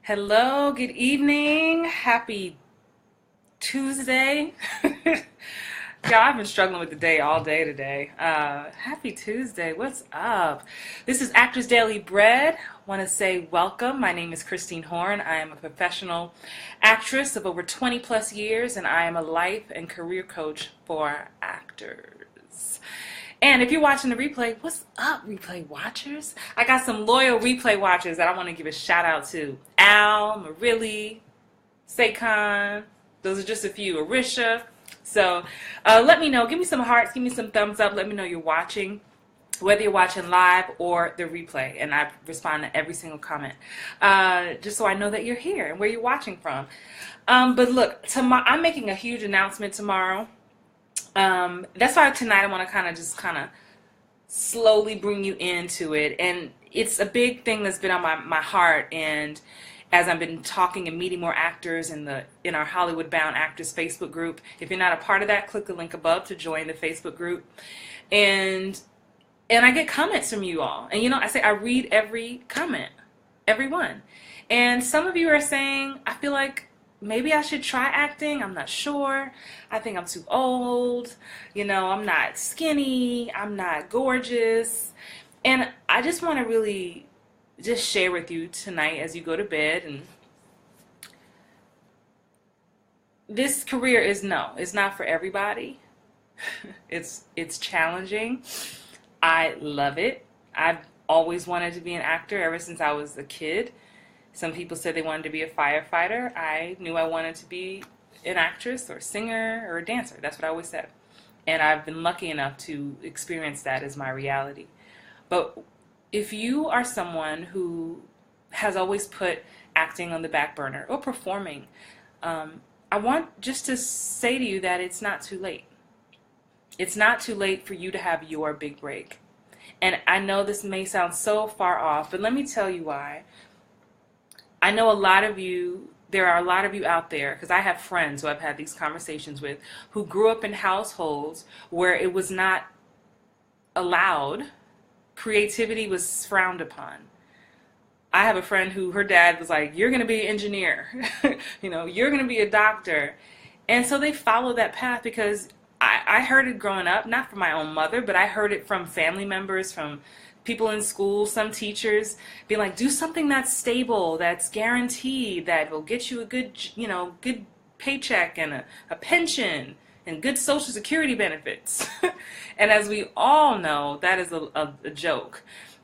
Hello, good evening, happy Tuesday. Yeah, I've been struggling with the day all day today. Happy Tuesday, what's up? This is Actors Daily Bread. Want to say welcome. My name is Christine Horn. I am a professional actress of over 20 plus years, and I am a life and career coach for actors. And if you're watching the replay, what's up, replay watchers? I got some loyal replay watchers that I want to give a shout out to. Al, Marilli, Saquon, those are just a few. Arisha. So let me know. Give me some hearts. Give me some thumbs up. Let me know you're watching, whether you're watching live or the replay. And I respond to every single comment, just so I know that you're here and where you're watching from. But look, I'm making a huge announcement tomorrow. That's why tonight I want to kind of slowly bring you into it. And it's a big thing that's been on my heart. And as I've been talking and meeting more actors in our Hollywood Bound Actors Facebook group. If you're not a part of that, click the link above to join the Facebook group. And I get comments from you all. And I read every comment, every one. And some of you are saying, I feel like maybe I should try acting. I'm not sure. I think I'm too old. I'm not skinny. I'm not gorgeous. And I just want to really just share with you tonight as you go to bed. And this career it's not for everybody. It's challenging. I love it. I've always wanted to be an actor ever since I was a kid. Some people said they wanted to be a firefighter. I knew I wanted to be an actress or a singer or a dancer. That's what I always said. And I've been lucky enough to experience that as my reality. But if you are someone who has always put acting on the back burner or performing, I want just to say to you that it's not too late. It's not too late for you to have your big break. And I know this may sound so far off, but let me tell you why. I know there are a lot of you out there, because I have friends who I've had these conversations with, who grew up in households where it was not allowed. Creativity was frowned upon. I have a friend who her dad was like, you're going to be an engineer. You're going to be a doctor. And so they followed that path because I heard it growing up, not from my own mother, but I heard it from family members, from people in school, some teachers being like, do something that's stable, that's guaranteed, that will get you a good paycheck and a pension and good Social Security benefits. And as we all know, that is a joke.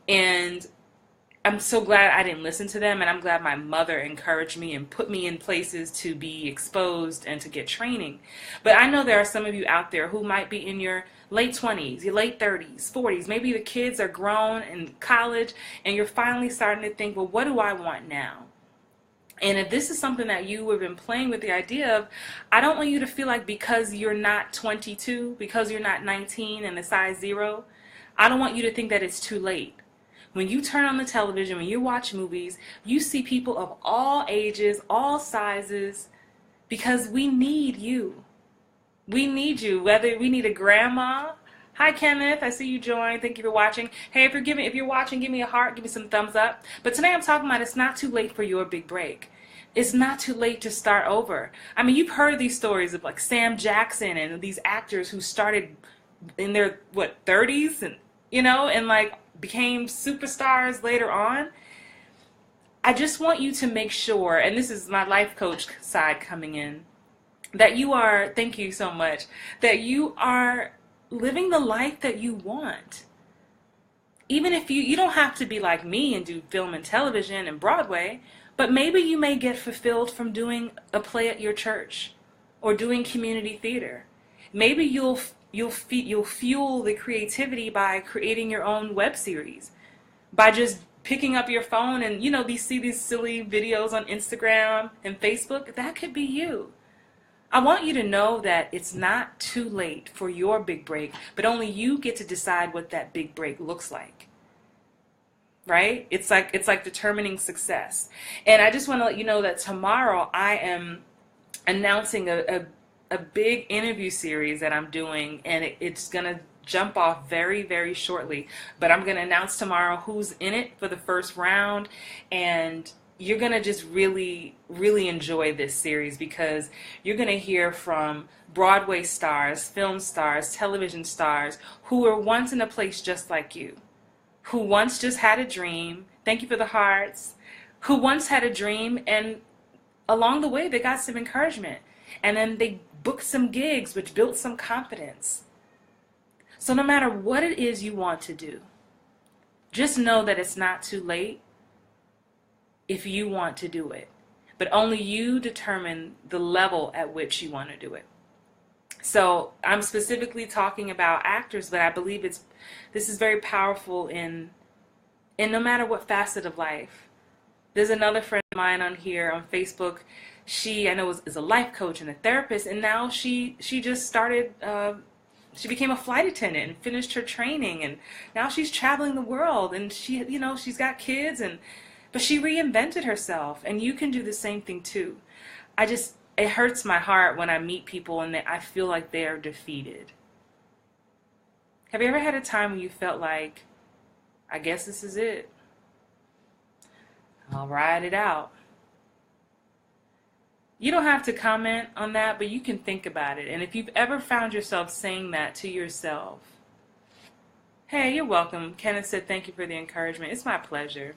And I'm so glad I didn't listen to them, and I'm glad my mother encouraged me and put me in places to be exposed and to get training. But I know there are some of you out there who might be in your late 20s, your late 30s, 40s. Maybe the kids are grown in college, and you're finally starting to think, well, what do I want now? And if this is something that you have been playing with the idea of, I don't want you to feel like because you're not 22, because you're not 19 and a size 0, I don't want you to think that it's too late. When you turn on the television, when you watch movies, you see people of all ages, all sizes, because we need you. We need you, whether we need a grandma. Hi, Kenneth. I see you joined. Thank you for watching. Hey, if you're watching, give me a heart. Give me some thumbs up. But today I'm talking about it's not too late for your big break. It's not too late to start over. I mean, you've heard these stories of like Sam Jackson and these actors who started in their, 30s and like became superstars later on. I just want you to make sure, and this is my life coach side coming in, that you are, thank you so much, that you are living the life that you want. Even if you don't have to be like me and do film and television and Broadway, but maybe you may get fulfilled from doing a play at your church or doing community theater. Maybe you'll fuel the creativity by creating your own web series, by just picking up your phone and see these silly videos on Instagram and Facebook. That could be you. I want you to know that it's not too late for your big break, but only you get to decide what that big break looks like. Right? It's like determining success. And I just want to let you know that tomorrow I am announcing a big interview series that I'm doing, and it's going to jump off very, very shortly. But I'm going to announce tomorrow who's in it for the first round, and you're going to just really, really enjoy this series because you're going to hear from Broadway stars, film stars, television stars who were once in a place just like you, who once just had a dream. Thank you for the hearts. Who once had a dream, and along the way they got some encouragement, and then they booked some gigs which built some confidence. So no matter what it is you want to do, just know that it's not too late if you want to do it. But only you determine the level at which you want to do it. So I'm specifically talking about actors, but I believe this is very powerful in no matter what facet of life. There's another friend of mine on here on Facebook. She, I know, is a life coach and a therapist, and now she just started, she became a flight attendant and finished her training, and now she's traveling the world, and she's got kids, but she reinvented herself, and you can do the same thing too. It hurts my heart when I meet people and I feel like they are defeated. Have you ever had a time when you felt like, I guess this is it? I'll ride it out. You don't have to comment on that, but you can think about it. And if you've ever found yourself saying that to yourself, hey, you're welcome. Kenneth said, thank you for the encouragement. It's my pleasure.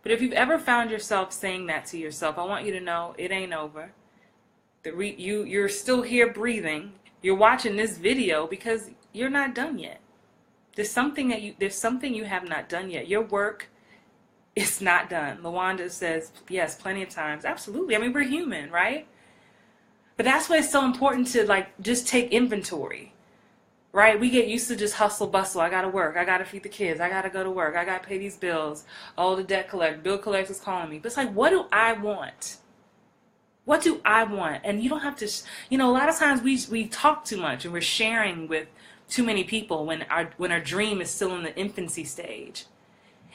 But if you've ever found yourself saying that to yourself, I want you to know it ain't over. You're still here breathing. You're watching this video because you're not done yet. There's something you have not done yet. Your work is not done. LaWanda says, yes, plenty of times. Absolutely. I mean, we're human, right? But that's why it's so important to just take inventory. Right? We get used to just hustle bustle. I gotta work. I gotta feed the kids. I gotta go to work. I gotta pay these bills. Oh, the debt collector, bill collector's calling me. But it's like, what do I want? What do I want? And you don't have to, a lot of times we talk too much and we're sharing with too many people when our dream is still in the infancy stage.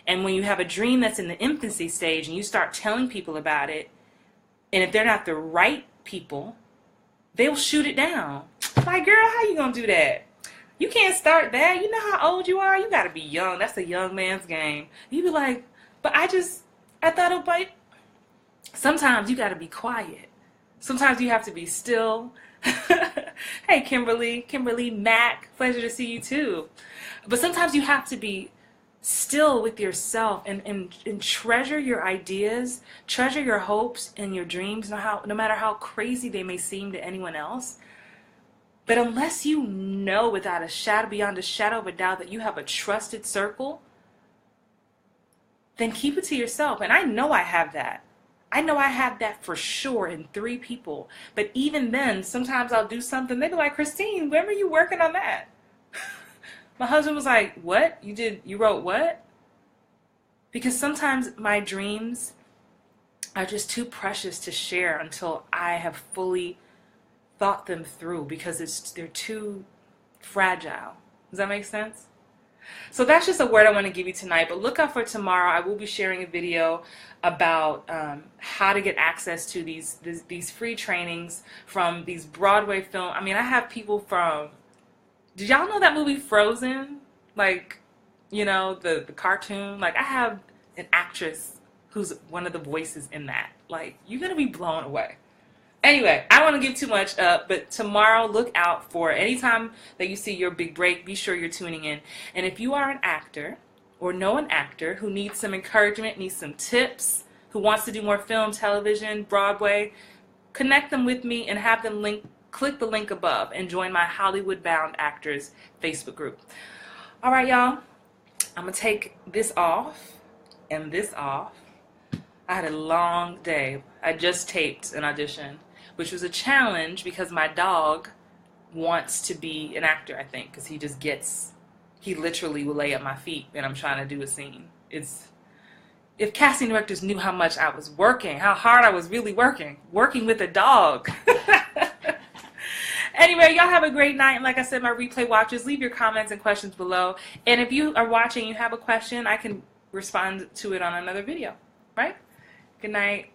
And when you have a dream that's in the infancy stage and you start telling people about it, and if they're not the right people, they'll shoot it down. Like, girl, how you gonna do that? You can't start that. You know how old you are? You got to be young. That's a young man's game. You be like, but I thought it might. Sometimes you got to be quiet. Sometimes you have to be still. Hey, Kimberly, Mac, pleasure to see you too. But sometimes you have to be still with yourself and treasure your ideas, treasure your hopes and your dreams, no matter how crazy they may seem to anyone else. But unless you know beyond a shadow of a doubt that you have a trusted circle, then keep it to yourself. And I know I have that. I know I have that for sure in 3 people. But even then, sometimes I'll do something. They be like, Christine, when were you working on that? My husband was like, what? You wrote what? Because sometimes my dreams are just too precious to share until I have fully thought them through, because they're too fragile. Does that make sense? So that's just a word I want to give you tonight, but look out for tomorrow. I will be sharing a video about how to get access to these free trainings from these Broadway film. I mean, I have people from, did y'all know that movie Frozen? Like, the cartoon? Like, I have an actress who's one of the voices in that. Like, you're going to be blown away. Anyway, I don't want to give too much up, but tomorrow, look out for anytime that you see your big break, be sure you're tuning in. And if you are an actor or know an actor who needs some encouragement, needs some tips, who wants to do more film, television, Broadway, connect them with me and have them click the link above and join my Hollywood Bound Actors Facebook group. All right, y'all, I'm going to take this off and this off. I had a long day. I just taped an audition, which was a challenge because my dog wants to be an actor, I think, because he literally will lay at my feet when I'm trying to do a scene. If casting directors knew how much I was working, how hard I was really working with a dog. Anyway, y'all have a great night. And like I said, my replay watchers, leave your comments and questions below. And if you are watching and you have a question, I can respond to it on another video, right? Good night.